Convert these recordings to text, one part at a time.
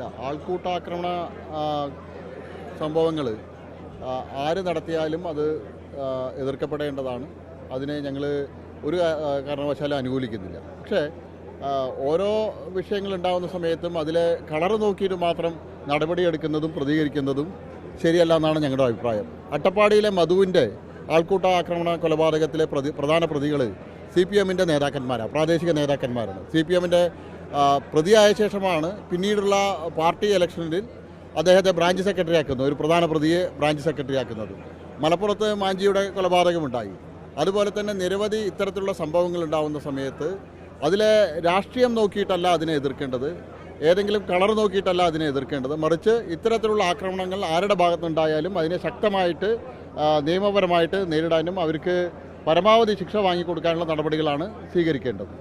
അല്ല, ആൾക്കൂട്ടാക്രമണ സംഭവങ്ങൾ ആര് നടത്തിയാലും അത് എതിർക്കപ്പെടേണ്ടതാണ്. അതിനെ ഞങ്ങൾ ഒരു കാരണവശാലും അനുകൂലിക്കുന്നില്ല. പക്ഷേ ഓരോ വിഷയങ്ങളുണ്ടാകുന്ന സമയത്തും അതിലെ കളറ് നോക്കിയിട്ട് മാത്രം നടപടിയെടുക്കുന്നതും പ്രതികരിക്കുന്നതും ശരിയല്ല എന്നാണ് ഞങ്ങളുടെ അഭിപ്രായം. അട്ടപ്പാടിയിലെ മധുവിൻ്റെ ആൾക്കൂട്ട ആക്രമണ കൊലപാതകത്തിലെ പ്രധാന പ്രതികൾ CPM-ൻ്റെ നേതാക്കന്മാരാണ്, പ്രാദേശിക നേതാക്കന്മാരാണ്. CPM-ൻ്റെ പ്രതിയായ ശേഷമാണ് പിന്നീടുള്ള പാർട്ടി ഇലക്ഷനിൽ അദ്ദേഹത്തെ ബ്രാഞ്ച് സെക്രട്ടറി ആക്കുന്നത്, ഒരു പ്രധാന പ്രതിയെ ബ്രാഞ്ച് സെക്രട്ടറി ആക്കുന്നത്. മലപ്പുറത്ത് മാഞ്ചിയുടെ കൊലപാതകമുണ്ടായി. അതുപോലെ തന്നെ നിരവധി ഇത്തരത്തിലുള്ള സംഭവങ്ങൾ ഉണ്ടാകുന്ന സമയത്ത് അതിലെ രാഷ്ട്രീയം നോക്കിയിട്ടല്ല അതിനെ എതിർക്കേണ്ടത്, ഏതെങ്കിലും കളർ നോക്കിയിട്ടല്ല അതിനെ എതിർക്കേണ്ടത്. മറിച്ച് ഇത്തരത്തിലുള്ള ആക്രമണങ്ങൾ ആരുടെ ഭാഗത്തുനിന്നുണ്ടായാലും അതിനെ ശക്തമായിട്ട് നിയമപരമായിട്ട് നേരിടാനും അവർക്ക് പരമാവധി ശിക്ഷ വാങ്ങിക്കൊടുക്കാനുള്ള നടപടികളാണ് സ്വീകരിക്കേണ്ടത്.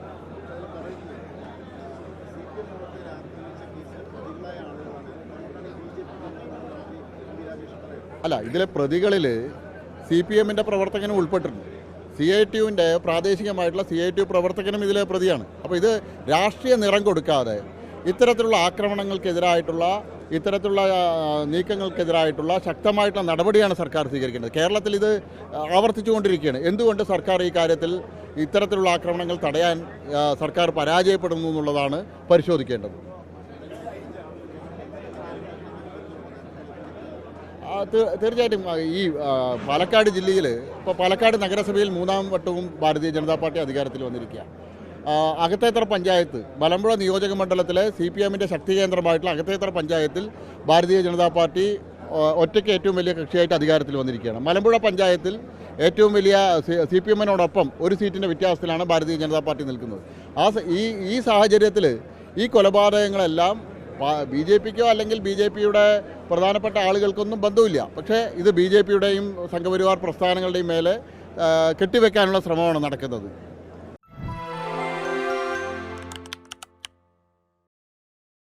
അല്ല, ഇതിലെ പ്രതികളിൽ CPM-ൻ്റെ പ്രവർത്തകനും ഉൾപ്പെട്ടിട്ടുണ്ട്. CITU-ൻ്റെ പ്രാദേശികമായിട്ടുള്ള CITU പ്രവർത്തകനും ഇതിലെ പ്രതിയാണ്. അപ്പോൾ ഇത് രാഷ്ട്രീയ നിറം കൊടുക്കാതെ ഇത്തരത്തിലുള്ള ആക്രമണങ്ങൾക്കെതിരായിട്ടുള്ള ഇത്തരത്തിലുള്ള നീക്കങ്ങൾക്കെതിരായിട്ടുള്ള ശക്തമായിട്ടുള്ള നടപടിയാണ് സർക്കാർ സ്വീകരിക്കേണ്ടത്. കേരളത്തിൽ ഇത് ആവർത്തിച്ചുകൊണ്ടിരിക്കുകയാണ്. എന്തുകൊണ്ട് സർക്കാർ ഈ കാര്യത്തിൽ ഇത്തരത്തിലുള്ള ആക്രമണങ്ങൾ തടയാൻ സർക്കാർ പരാജയപ്പെടുന്നു എന്നുള്ളതാണ് പരിശോധിക്കേണ്ടത്. തീർച്ചയായിട്ടും ഈ പാലക്കാട് ജില്ലയിൽ ഇപ്പോൾ പാലക്കാട് നഗരസഭയിൽ 3-ാം വട്ടവും ഭാരതീയ ജനതാ പാർട്ടി അധികാരത്തിൽ വന്നിരിക്കുക. അകത്തേത്തറ പഞ്ചായത്ത്, മലമ്പുഴ നിയോജക മണ്ഡലത്തിലെ CPM-ൻ്റെ ശക്തി കേന്ദ്രമായിട്ടുള്ള അകത്തേത്തറ പഞ്ചായത്തിൽ ഭാരതീയ ജനതാ പാർട്ടി ഒറ്റയ്ക്ക് ഏറ്റവും വലിയ കക്ഷിയായിട്ട് അധികാരത്തിൽ വന്നിരിക്കുകയാണ്. മലമ്പുഴ പഞ്ചായത്തിൽ ഏറ്റവും വലിയ CPM-നോടൊപ്പം ഒരു സീറ്റിൻ്റെ വ്യത്യാസത്തിലാണ് ഭാരതീയ ജനതാ പാർട്ടി നിൽക്കുന്നത്. ഈ സാഹചര്യത്തിൽ ഈ കൊലപാതകങ്ങളെല്ലാം BJP-ക്കോ അല്ലെങ്കിൽ BJP-യുടെ പ്രധാനപ്പെട്ട ആളുകൾക്കൊന്നും ബന്ധമില്ല. പക്ഷേ ഇത് BJP-യുടെയും സംഘപരിവാർ പ്രസ്ഥാനങ്ങളുടെയും മേലെ കെട്ടിവെക്കാനുള്ള ശ്രമമാണ് നടക്കുന്നത്.